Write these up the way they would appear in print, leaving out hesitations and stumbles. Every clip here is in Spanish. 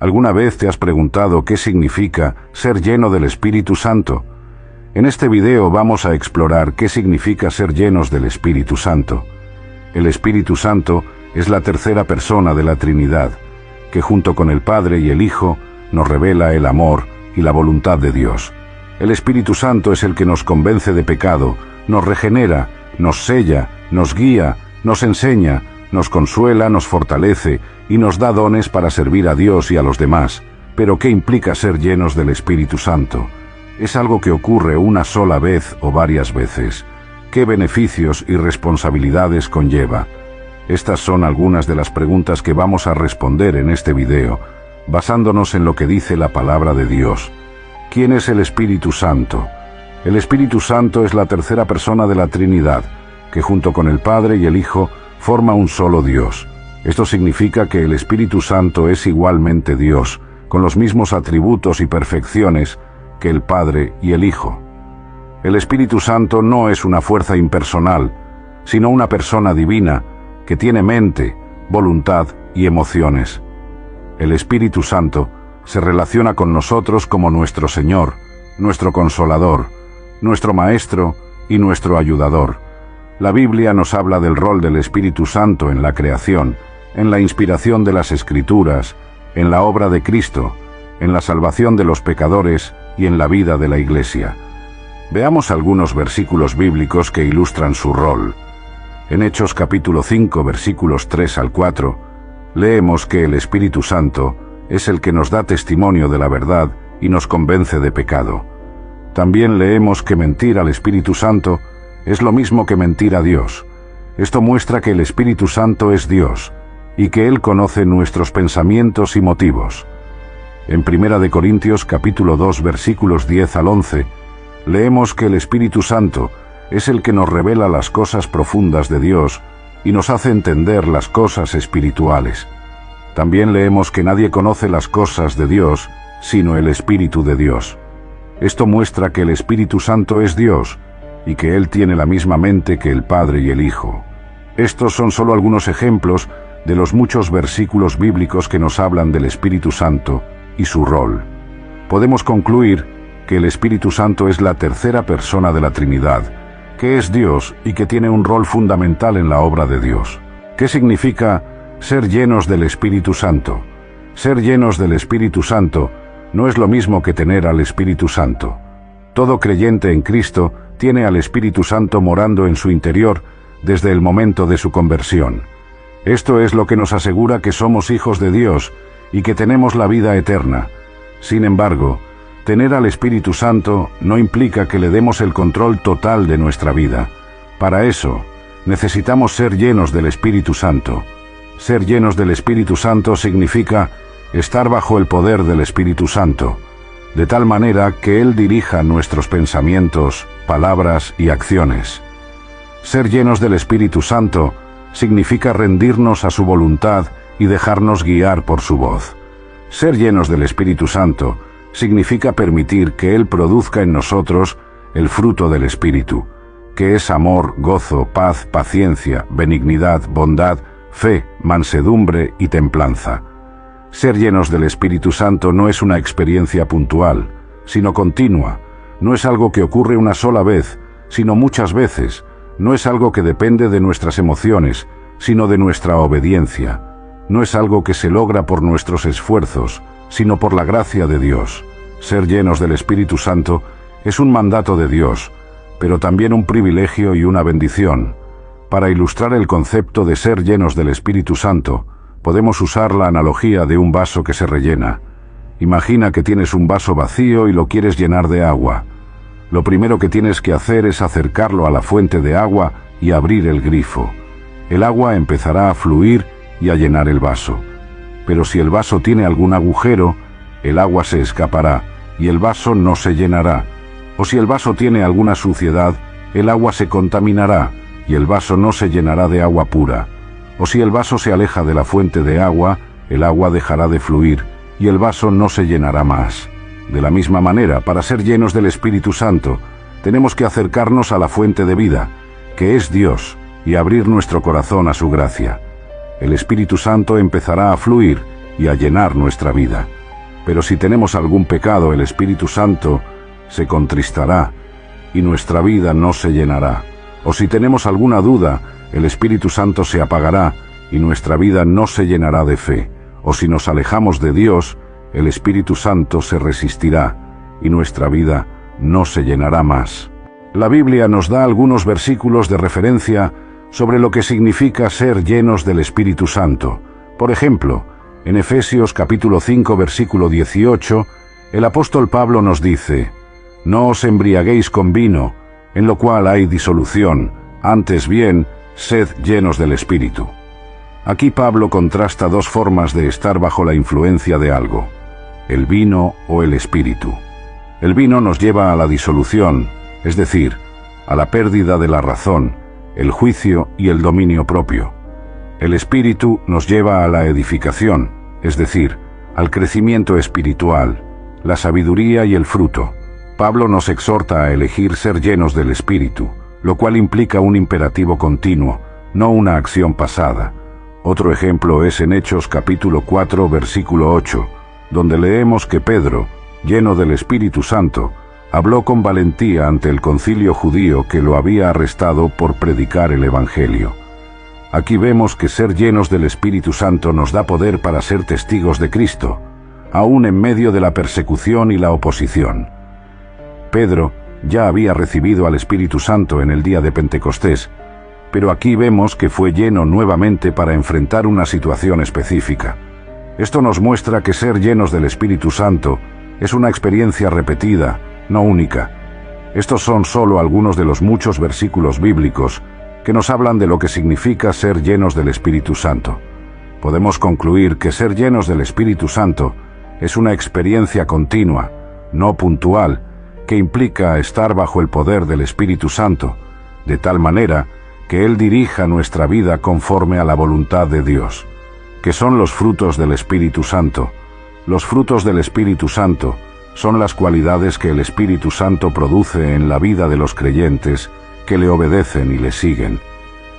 ¿Alguna vez te has preguntado qué significa ser lleno del Espíritu Santo? En este video vamos a explorar qué significa ser llenos del Espíritu Santo. El Espíritu Santo es la tercera persona de la Trinidad, que junto con el Padre y el Hijo nos revela el amor y la voluntad de Dios. El Espíritu Santo es el que nos convence de pecado, nos regenera, nos sella, nos guía, nos enseña, nos consuela, nos fortalece y nos da dones para servir a Dios y a los demás. Pero ¿qué implica ser llenos del Espíritu Santo? ¿Es algo que ocurre una sola vez o varias veces? ¿Qué beneficios y responsabilidades conlleva? Estas son algunas de las preguntas que vamos a responder en este video, basándonos en lo que dice la palabra de Dios. ¿Quién es el Espíritu Santo? El Espíritu Santo es la tercera persona de la Trinidad, que junto con el Padre y el Hijo forma un solo Dios. Esto significa que el Espíritu Santo es igualmente Dios, con los mismos atributos y perfecciones que el Padre y el Hijo. El Espíritu Santo no es una fuerza impersonal, sino una persona divina que tiene mente, voluntad y emociones. El Espíritu Santo se relaciona con nosotros como nuestro Señor, nuestro Consolador, nuestro Maestro y nuestro Ayudador. La Biblia nos habla del rol del Espíritu Santo en la creación, en la inspiración de las Escrituras, en la obra de Cristo, en la salvación de los pecadores y en la vida de la Iglesia. Veamos algunos versículos bíblicos que ilustran su rol. En Hechos capítulo 5, versículos 3 al 4, leemos que el Espíritu Santo es el que nos da testimonio de la verdad y nos convence de pecado. También leemos que mentir al Espíritu Santo es lo mismo que mentir a Dios. Esto muestra que el Espíritu Santo es Dios y que Él conoce nuestros pensamientos y motivos. En 1 Corintios capítulo 2, versículos 10 al 11, leemos que el Espíritu Santo es el que nos revela las cosas profundas de Dios y nos hace entender las cosas espirituales. También leemos que nadie conoce las cosas de Dios, sino el Espíritu de Dios. Esto muestra que el Espíritu Santo es Dios y que Él tiene la misma mente que el Padre y el Hijo. Estos son solo algunos ejemplos de los muchos versículos bíblicos que nos hablan del Espíritu Santo y su rol. Podemos concluir que el Espíritu Santo es la tercera persona de la Trinidad, que es Dios y que tiene un rol fundamental en la obra de Dios. ¿Qué significa ser llenos del Espíritu Santo? Ser llenos del Espíritu Santo no es lo mismo que tener al Espíritu Santo. Todo creyente en Cristo tiene al Espíritu Santo morando en su interior desde el momento de su conversión. Esto es lo que nos asegura que somos hijos de Dios y que tenemos la vida eterna. Sin embargo, tener al Espíritu Santo no implica que le demos el control total de nuestra vida. Para eso, necesitamos ser llenos del Espíritu Santo. Ser llenos del Espíritu Santo significa estar bajo el poder del Espíritu Santo, de tal manera que Él dirija nuestros pensamientos, palabras y acciones. Ser llenos del Espíritu Santo significa rendirnos a su voluntad y dejarnos guiar por su voz. Ser llenos del Espíritu Santo significa permitir que Él produzca en nosotros el fruto del Espíritu, que es amor, gozo, paz, paciencia, benignidad, bondad, fe, mansedumbre y templanza. Ser llenos del Espíritu Santo no es una experiencia puntual, sino continua. No es algo que ocurre una sola vez, sino muchas veces. No es algo que depende de nuestras emociones, sino de nuestra obediencia. No es algo que se logra por nuestros esfuerzos, sino por la gracia de Dios. Ser llenos del Espíritu Santo es un mandato de Dios, pero también un privilegio y una bendición. Para ilustrar el concepto de ser llenos del Espíritu Santo, podemos usar la analogía de un vaso que se rellena. Imagina que tienes un vaso vacío y lo quieres llenar de agua. Lo primero que tienes que hacer es acercarlo a la fuente de agua y abrir el grifo. El agua empezará a fluir y a llenar el vaso. Pero si el vaso tiene algún agujero, el agua se escapará y el vaso no se llenará. O si el vaso tiene alguna suciedad, el agua se contaminará y el vaso no se llenará de agua pura. O si el vaso se aleja de la fuente de agua, el agua dejará de fluir y el vaso no se llenará más. De la misma manera, para ser llenos del Espíritu Santo, tenemos que acercarnos a la fuente de vida, que es Dios, y abrir nuestro corazón a su gracia. El Espíritu Santo empezará a fluir y a llenar nuestra vida. Pero si tenemos algún pecado, el Espíritu Santo se contristará y nuestra vida no se llenará. O si tenemos alguna duda, el Espíritu Santo se apagará y nuestra vida no se llenará de fe. O si nos alejamos de Dios, el Espíritu Santo se resistirá y nuestra vida no se llenará más. La Biblia nos da algunos versículos de referencia sobre lo que significa ser llenos del Espíritu Santo. Por ejemplo, en Efesios capítulo 5 versículo 18, el apóstol Pablo nos dice: «No os embriaguéis con vino, en lo cual hay disolución, antes bien, sed llenos del Espíritu». Aquí Pablo contrasta dos formas de estar bajo la influencia de algo: el vino o el espíritu. El vino nos lleva a la disolución, es decir, a la pérdida de la razón, el juicio y el dominio propio. El espíritu nos lleva a la edificación, es decir, al crecimiento espiritual, la sabiduría y el fruto. Pablo nos exhorta a elegir ser llenos del espíritu, lo cual implica un imperativo continuo, no una acción pasada. Otro ejemplo es en Hechos capítulo 4 versículo 8, donde leemos que Pedro, lleno del Espíritu Santo, habló con valentía ante el concilio judío que lo había arrestado por predicar el Evangelio. Aquí vemos que ser llenos del Espíritu Santo nos da poder para ser testigos de Cristo, aún en medio de la persecución y la oposición. Pedro ya había recibido al Espíritu Santo en el día de Pentecostés, pero aquí vemos que fue lleno nuevamente para enfrentar una situación específica. Esto nos muestra que ser llenos del Espíritu Santo es una experiencia repetida, no única. Estos son solo algunos de los muchos versículos bíblicos que nos hablan de lo que significa ser llenos del Espíritu Santo. Podemos concluir que ser llenos del Espíritu Santo es una experiencia continua, no puntual, que implica estar bajo el poder del Espíritu Santo, de tal manera que Él dirija nuestra vida conforme a la voluntad de Dios. ¿Qué son los frutos del Espíritu Santo? Los frutos del Espíritu Santo son las cualidades que el Espíritu Santo produce en la vida de los creyentes que le obedecen y le siguen.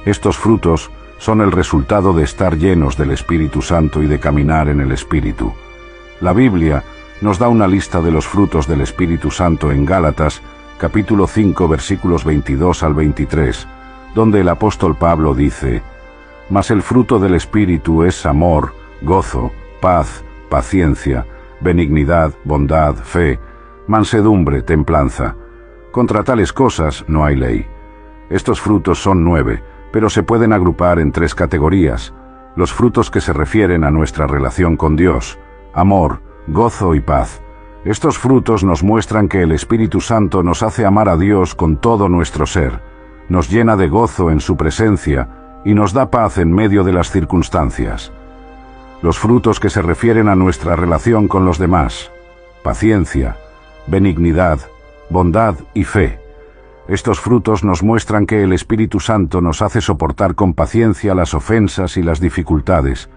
Estos frutos son el resultado de estar llenos del Espíritu Santo y de caminar en el Espíritu. La Biblia nos da una lista de los frutos del Espíritu Santo en Gálatas, capítulo 5, versículos 22 al 23, donde el apóstol Pablo dice: «Mas el fruto del Espíritu es amor, gozo, paz, paciencia, benignidad, bondad, fe, mansedumbre, templanza. Contra tales cosas no hay ley». Estos frutos son 9, pero se pueden agrupar en 3 categorías: los frutos que se refieren a nuestra relación con Dios, amor, gozo y paz. Estos frutos nos muestran que el Espíritu Santo nos hace amar a Dios con todo nuestro ser, nos llena de gozo en su presencia y nos da paz en medio de las circunstancias. Los frutos que se refieren a nuestra relación con los demás: paciencia, benignidad, bondad y fe. Estos frutos nos muestran que el Espíritu Santo nos hace soportar con paciencia las ofensas y las dificultades,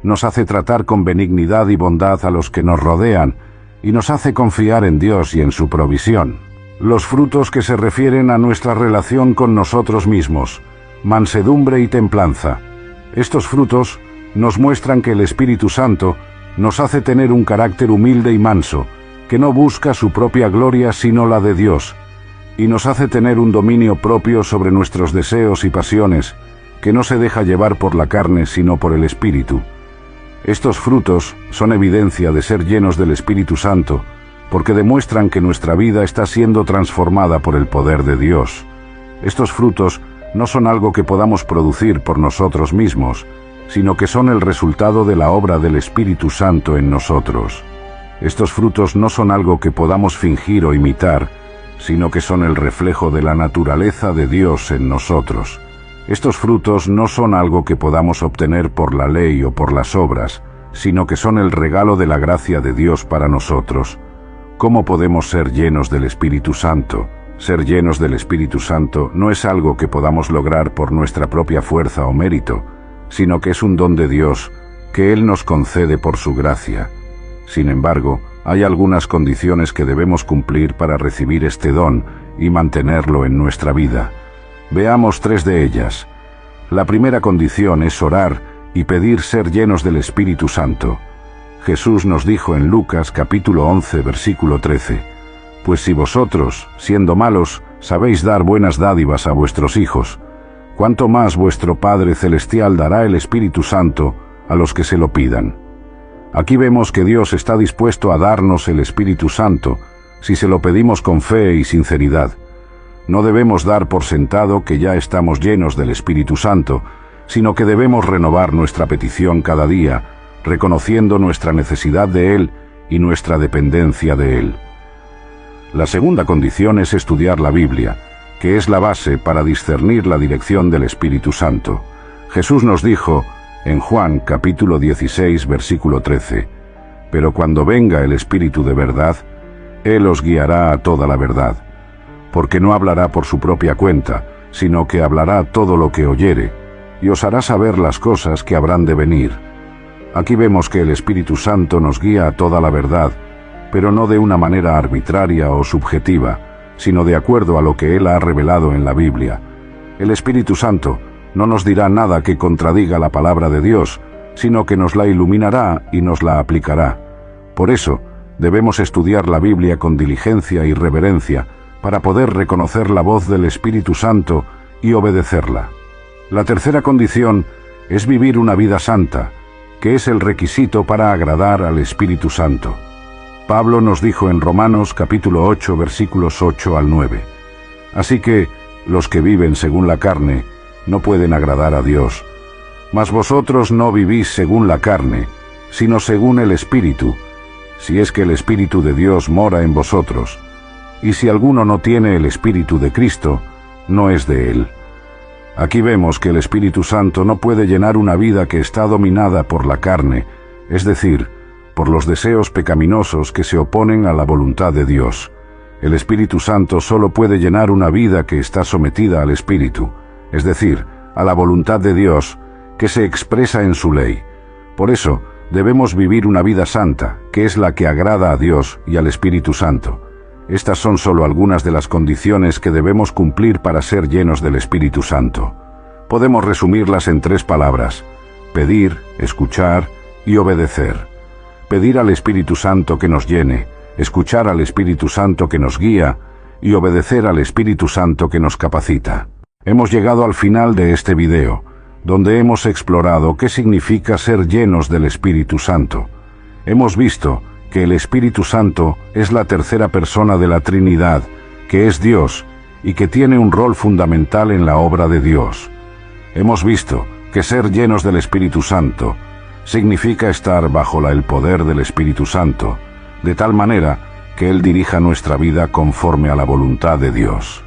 nos hace tratar con benignidad y bondad a los que nos rodean y nos hace confiar en Dios y en su provisión. Los frutos que se refieren a nuestra relación con nosotros mismos: mansedumbre y templanza. Estos frutos nos muestran que el Espíritu Santo nos hace tener un carácter humilde y manso, que no busca su propia gloria sino la de Dios, y nos hace tener un dominio propio sobre nuestros deseos y pasiones, que no se deja llevar por la carne sino por el Espíritu. Estos frutos son evidencia de ser llenos del Espíritu Santo, porque demuestran que nuestra vida está siendo transformada por el poder de Dios. Estos frutos no son algo que podamos producir por nosotros mismos, sino que son el resultado de la obra del Espíritu Santo en nosotros. Estos frutos no son algo que podamos fingir o imitar, sino que son el reflejo de la naturaleza de Dios en nosotros. Estos frutos no son algo que podamos obtener por la ley o por las obras, sino que son el regalo de la gracia de Dios para nosotros. ¿Cómo podemos ser llenos del Espíritu Santo? Ser llenos del Espíritu Santo no es algo que podamos lograr por nuestra propia fuerza o mérito, sino que es un don de Dios que Él nos concede por su gracia. Sin embargo, hay algunas condiciones que debemos cumplir para recibir este don y mantenerlo en nuestra vida. Veamos 3 de ellas. La primera condición es orar y pedir ser llenos del Espíritu Santo. Jesús nos dijo en Lucas capítulo 11, versículo 13, «Pues si vosotros, siendo malos, sabéis dar buenas dádivas a vuestros hijos, ¿cuánto más vuestro Padre Celestial dará el Espíritu Santo a los que se lo pidan?» Aquí vemos que Dios está dispuesto a darnos el Espíritu Santo si se lo pedimos con fe y sinceridad. No debemos dar por sentado que ya estamos llenos del Espíritu Santo, sino que debemos renovar nuestra petición cada día, reconociendo nuestra necesidad de Él y nuestra dependencia de Él. La segunda condición es estudiar la Biblia, que es la base para discernir la dirección del Espíritu Santo. Jesús nos dijo en Juan capítulo 16, versículo 13, «Pero cuando venga el Espíritu de verdad, Él os guiará a toda la verdad, porque no hablará por su propia cuenta, sino que hablará todo lo que oyere, y os hará saber las cosas que habrán de venir». Aquí vemos que el Espíritu Santo nos guía a toda la verdad, pero no de una manera arbitraria o subjetiva, sino de acuerdo a lo que Él ha revelado en la Biblia. El Espíritu Santo no nos dirá nada que contradiga la palabra de Dios, sino que nos la iluminará y nos la aplicará. Por eso, debemos estudiar la Biblia con diligencia y reverencia, para poder reconocer la voz del Espíritu Santo y obedecerla. La tercera condición es vivir una vida santa, que es el requisito para agradar al Espíritu Santo. Pablo nos dijo en Romanos capítulo 8, versículos 8 al 9, «Así que los que viven según la carne no pueden agradar a Dios. Mas vosotros no vivís según la carne, sino según el Espíritu, si es que el Espíritu de Dios mora en vosotros. Y si alguno no tiene el Espíritu de Cristo, no es de Él». Aquí vemos que el Espíritu Santo no puede llenar una vida que está dominada por la carne, es decir, por los deseos pecaminosos que se oponen a la voluntad de Dios. El Espíritu Santo solo puede llenar una vida que está sometida al Espíritu, es decir, a la voluntad de Dios, que se expresa en su ley. Por eso, debemos vivir una vida santa, que es la que agrada a Dios y al Espíritu Santo. Estas son solo algunas de las condiciones que debemos cumplir para ser llenos del Espíritu Santo. Podemos resumirlas en 3 palabras: pedir, escuchar y obedecer. Pedir al Espíritu Santo que nos llene, escuchar al Espíritu Santo que nos guía y obedecer al Espíritu Santo que nos capacita. Hemos llegado al final de este video, donde hemos explorado qué significa ser llenos del Espíritu Santo. Hemos visto que el Espíritu Santo es la tercera persona de la Trinidad, que es Dios y que tiene un rol fundamental en la obra de Dios. Hemos visto que ser llenos del Espíritu Santo significa estar bajo el poder del Espíritu Santo, de tal manera que Él dirija nuestra vida conforme a la voluntad de Dios.